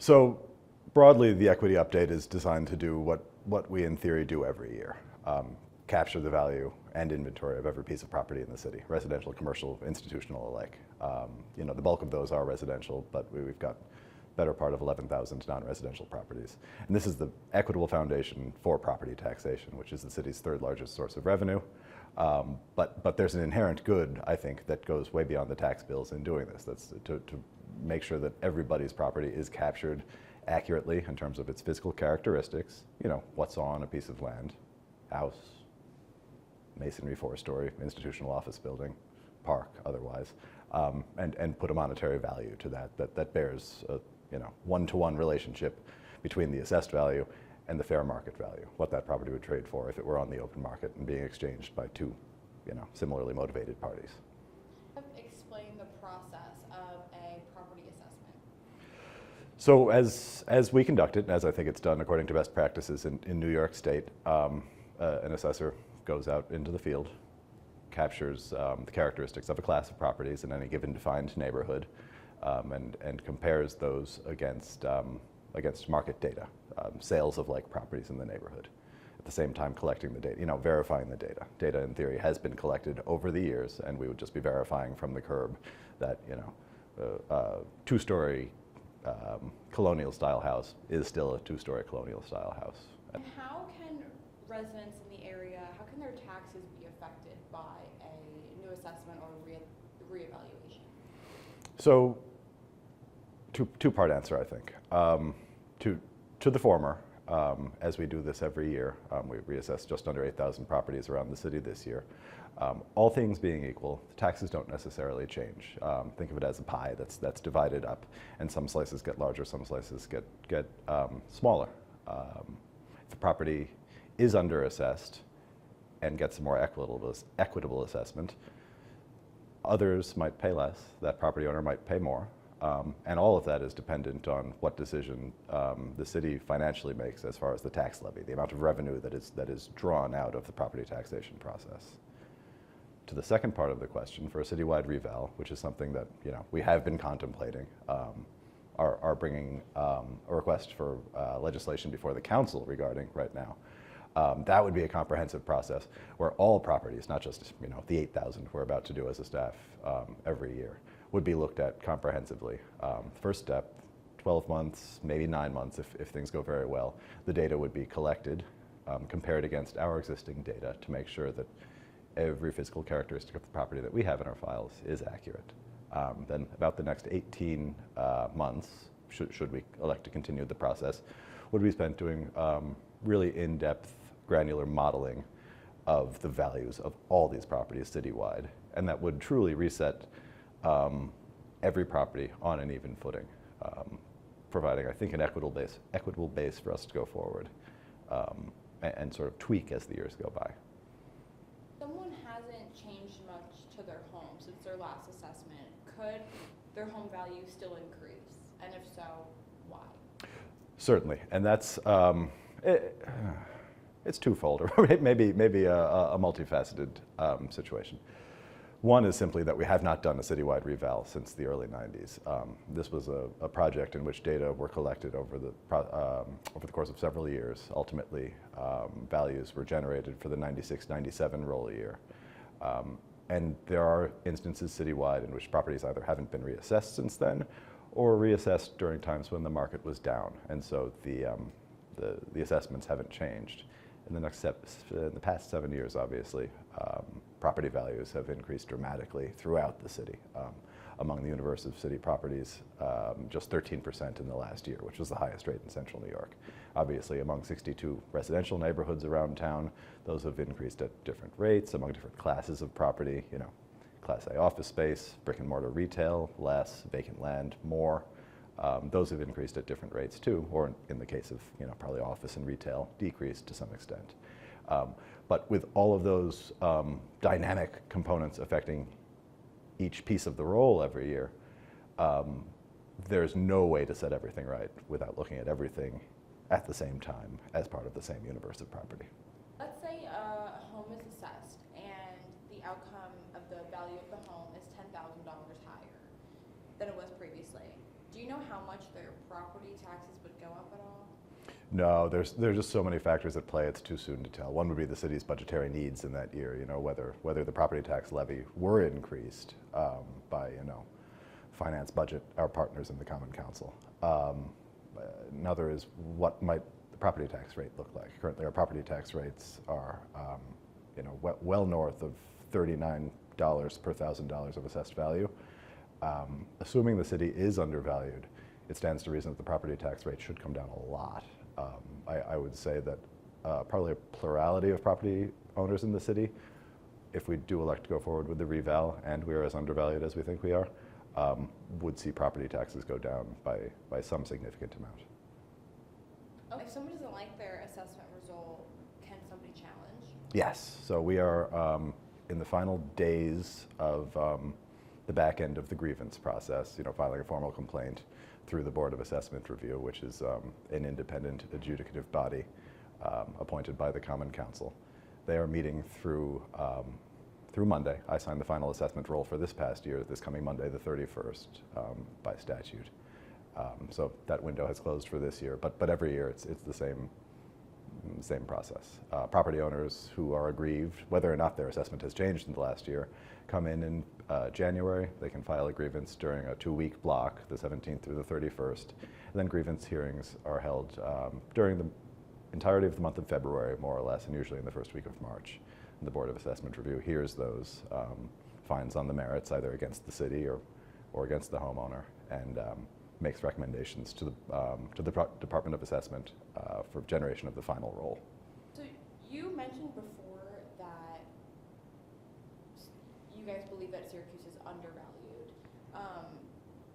So broadly, the equity update is designed to do what we in theory do every year. Capture the value and inventory of every piece of property in the city, residential, commercial, institutional alike. The bulk of those are residential, but we've got better part of 11,000 non-residential properties. And this is the equitable foundation for property taxation, which is the city's third largest source of revenue. But there's an inherent good, I think, that goes way beyond the tax bills in doing this. That's to make sure that everybody's property is captured accurately in terms of its physical characteristics. What's on a piece of land, house, masonry, 4-story, institutional office building, park, otherwise, and put a monetary value to that bears a one-to-one relationship between the assessed value and the fair market value, what that property would trade for if it were on the open market and being exchanged by two similarly motivated parties. Explain the process of a property assessment. So as we conduct it, as I think it's done according to best practices in New York State, an assessor goes out into the field, captures the characteristics of a class of properties in any given defined neighborhood, and compares those against market data, sales of like properties in the neighborhood. At the same time collecting the data, verifying the data. Data in theory has been collected over the years, and we would just be verifying from the curb that two-story colonial style house is still a two-story colonial style house. And how can residents in the area, how can their taxes be affected by a new assessment or reevaluation? So, two-part answer, I think. To the former, as we do this every year, we reassess just under 8,000 properties around the city this year. All things being equal, taxes don't necessarily change. Think of it as a pie that's divided up, and some slices get larger, some slices get smaller. If a property is underassessed and gets a more equitable assessment, others might pay less, that property owner might pay more, and all of that is dependent on what decision the city financially makes as far as the tax levy, the amount of revenue that is drawn out of the property taxation process. To the second part of the question, for a citywide reval, which is something that we have been contemplating, are bringing a request for legislation before the council regarding right now. That would be a comprehensive process where all properties, not just the 8,000 we're about to do as a staff every year, would be looked at comprehensively. First step, 12 months, maybe 9 months if things go very well. The data would be collected, compared against our existing data to make sure that every physical characteristic of the property that we have in our files is accurate. Then about the next 18 months, should we elect to continue the process, would be spent doing really in-depth, granular modeling of the values of all these properties citywide. And that would truly reset every property on an even footing, providing, I think, an equitable base for us to go forward and sort of tweak as the years go by. Someone hasn't changed much to their home since their last assessment. Could their home value still increase? And if so, why? Certainly, and that's it's twofold, or maybe a multifaceted situation. One is simply that we have not done a citywide reval since the early 90s. This was a project in which data were collected over the course of several years. Ultimately, values were generated for the 96-97 roll year. And there are instances citywide in which properties either haven't been reassessed since then, or reassessed during times when the market was down, and so the assessments haven't changed. In the past 7 years, obviously, property values have increased dramatically throughout the city. Among the universe of city properties, just 13% in the last year, which was the highest rate in central New York. Obviously, among 62 residential neighborhoods around town, those have increased at different rates among different classes of property. Class A office space, brick and mortar retail, less, vacant land, more. Those have increased at different rates too, or in the case of probably office and retail, decreased to some extent. But with all of those dynamic components affecting each piece of the roll every year, there's no way to set everything right without looking at everything at the same time as part of the same universe of property. Let's say a home is assessed and the outcome of the value of the home is $10,000 higher than it was previously. Do you know how much their property taxes would go up at all? No, there's just so many factors at play. It's too soon to tell. One would be the city's budgetary needs in that year. You know, whether the property tax levy were increased by finance budget, our partners in the Common Council. Another is what might the property tax rate look like. Currently, our property tax rates are well north of $39 per $1,000 of assessed value. Assuming the city is undervalued, it stands to reason that the property tax rate should come down a lot. I would say that probably a plurality of property owners in the city, if we do elect to go forward with the reval and we are as undervalued as we think we are, would see property taxes go down by some significant amount. If somebody doesn't like their assessment result, can somebody challenge? Yes, so we are in the final days of the back end of the grievance process, filing a formal complaint through the Board of Assessment Review, which is an independent adjudicative body appointed by the Common Council. They are meeting through Monday. I signed the final assessment roll for this past year, this coming Monday, the 31st, by statute. So that window has closed for this year, but every year it's the same process. Property owners who are aggrieved, whether or not their assessment has changed in the last year, come in January. They can file a grievance during a 2-week block, the 17th through the 31st. And then grievance hearings are held during the entirety of the month of February, more or less, and usually in the first week of March. And the Board of Assessment Review hears those fines on the merits, either against the city or against the homeowner, and makes recommendations to the Department of Assessment for generation of the final roll. So you mentioned before that you guys believe that Syracuse is undervalued.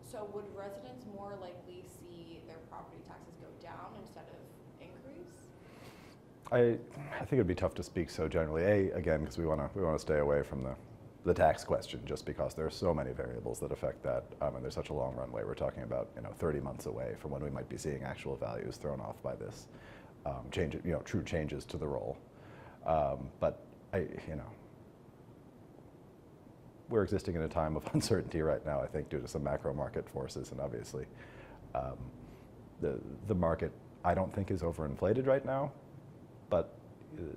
So would residents more likely see their property taxes go down instead of increase? I think it'd be tough to speak so generally. Again, because we want to stay away from the tax question, just because there are so many variables that affect that, and there's such a long runway. We're talking about 30 months away from when we might be seeing actual values thrown off by this true changes to the roll. But we're existing in a time of uncertainty right now, I think, due to some macro market forces, and obviously the market, I don't think, is overinflated right now, but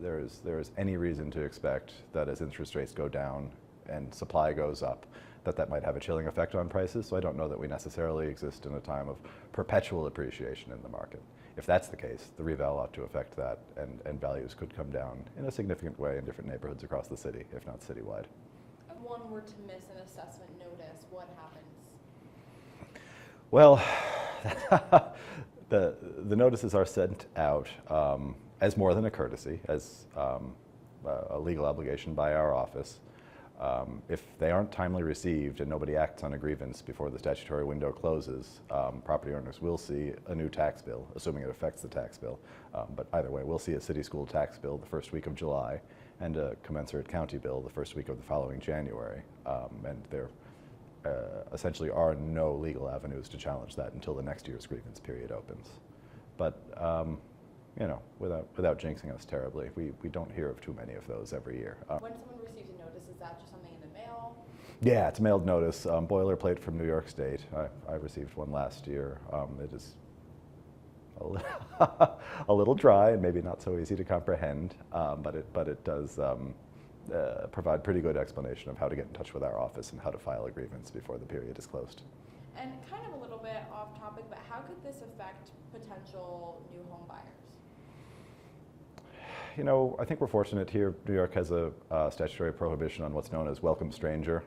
there is any reason to expect that as interest rates go down and supply goes up, that might have a chilling effect on prices. So I don't know that we necessarily exist in a time of perpetual appreciation in the market. If that's the case, the reval ought to affect that, and values could come down in a significant way in different neighborhoods across the city, if not citywide. If one were to miss an assessment notice, what happens? Well, the notices are sent out as more than a courtesy, as a legal obligation by our office. If they aren't timely received and nobody acts on a grievance before the statutory window closes, property owners will see a new tax bill, assuming it affects the tax bill. But either way, we'll see a city school tax bill the first week of July and a commensurate county bill the first week of the following January. And there essentially are no legal avenues to challenge that until the next year's grievance period opens. But without jinxing us terribly, we don't hear of too many of those every year. When someone receives a notice, is that just something in the mail? Yeah, it's a mailed notice, boilerplate from New York State. I received one last year. It is a little dry and maybe not so easy to comprehend, but it does provide pretty good explanation of how to get in touch with our office and how to file a grievance before the period is closed. And kind of a little bit off topic, but how could this affect potential new home buyers? I think we're fortunate here. New York has a statutory prohibition on what's known as welcome stranger,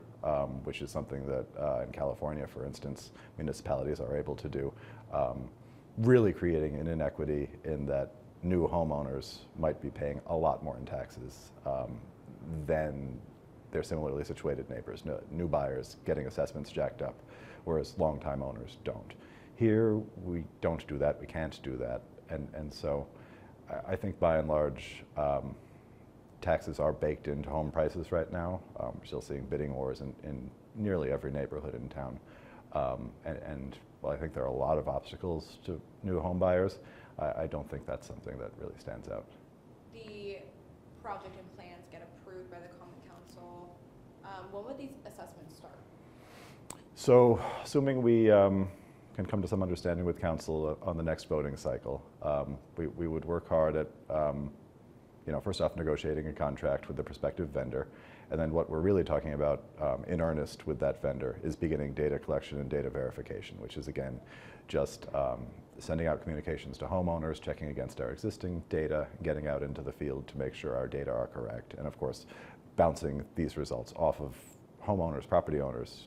which is something that in California, for instance, municipalities are able to do, really creating an inequity in that new homeowners might be paying a lot more in taxes than their similarly situated neighbors. New buyers getting assessments jacked up, whereas longtime owners don't. Here, we don't do that. We can't do that, and so I think by and large, taxes are baked into home prices right now. We're still seeing bidding wars in nearly every neighborhood in town. And while I think there are a lot of obstacles to new home buyers, I don't think that's something that really stands out. The project and plans get approved by the Common Council. When would these assessments start? So assuming we can come to some understanding with council on the next voting cycle. We would work hard at, first off negotiating a contract with the prospective vendor, and then what we're really talking about in earnest with that vendor is beginning data collection and data verification, which is again just sending out communications to homeowners, checking against our existing data, getting out into the field to make sure our data are correct, and of course bouncing these results off of homeowners, property owners,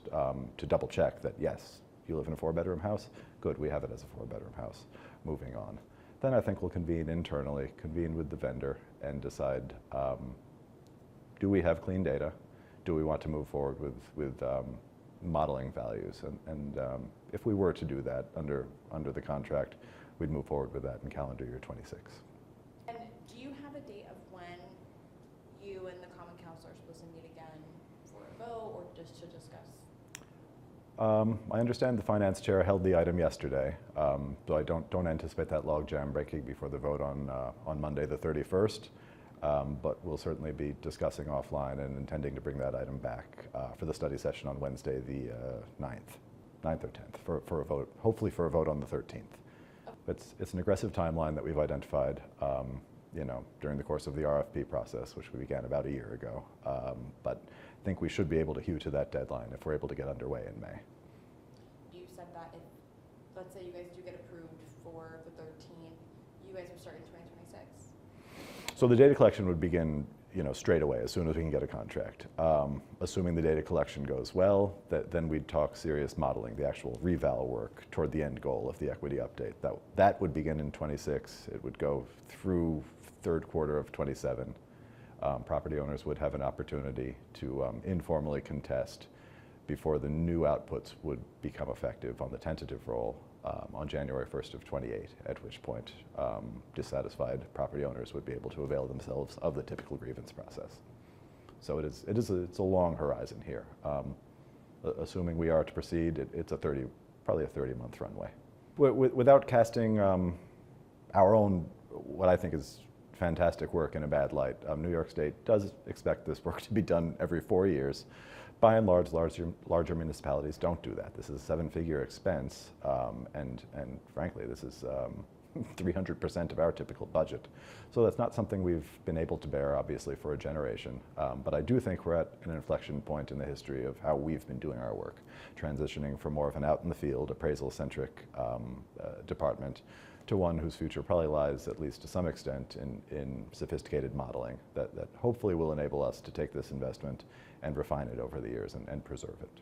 to double check that yes, you live in a 4-bedroom house, good, we have it as a 4-bedroom house. Moving on. Then I think we'll convene internally, convene with the vendor and decide, do we have clean data? Do we want to move forward with modeling values? And if we were to do that under the contract, we'd move forward with that in calendar year 26. And do you have a date of when you and the Common Council are supposed to meet again for a vote or just to discuss? I understand the finance chair held the item yesterday, so I don't anticipate that logjam breaking before the vote on Monday the 31st. But we'll certainly be discussing offline and intending to bring that item back for the study session on Wednesday the 9th or 10th for a vote, hopefully for a vote on the 13th. It's an aggressive timeline that we've identified during the course of the RFP process, which we began about a year ago. But I think we should be able to hew to that deadline if we're able to get underway in May. You said that if, let's say you guys do get approved for the 13th, you guys would start in 2026? So the data collection would begin, straight away as soon as we can get a contract. Assuming the data collection goes well, then we'd talk serious modeling, the actual reval work toward the end goal of the equity update. That would begin in 26. It would go through third quarter of 27. Property owners would have an opportunity to informally contest before the new outputs would become effective on the tentative roll on January 1st of 28, at which point dissatisfied property owners would be able to avail themselves of the typical grievance process. So it's a long horizon here. Assuming we are to proceed, it's probably a 30-month runway. Without casting our own, what I think is fantastic work in a bad light, New York State does expect this work to be done every 4 years. By and large, larger municipalities don't do that. This is a 7-figure expense, and frankly, this is 300% of our typical budget. So that's not something we've been able to bear, obviously, for a generation. But I do think we're at an inflection point in the history of how we've been doing our work, transitioning from more of an out-in-the-field, appraisal-centric department to one whose future probably lies, at least to some extent, in sophisticated modeling that hopefully will enable us to take this investment and refine it over the years and preserve it.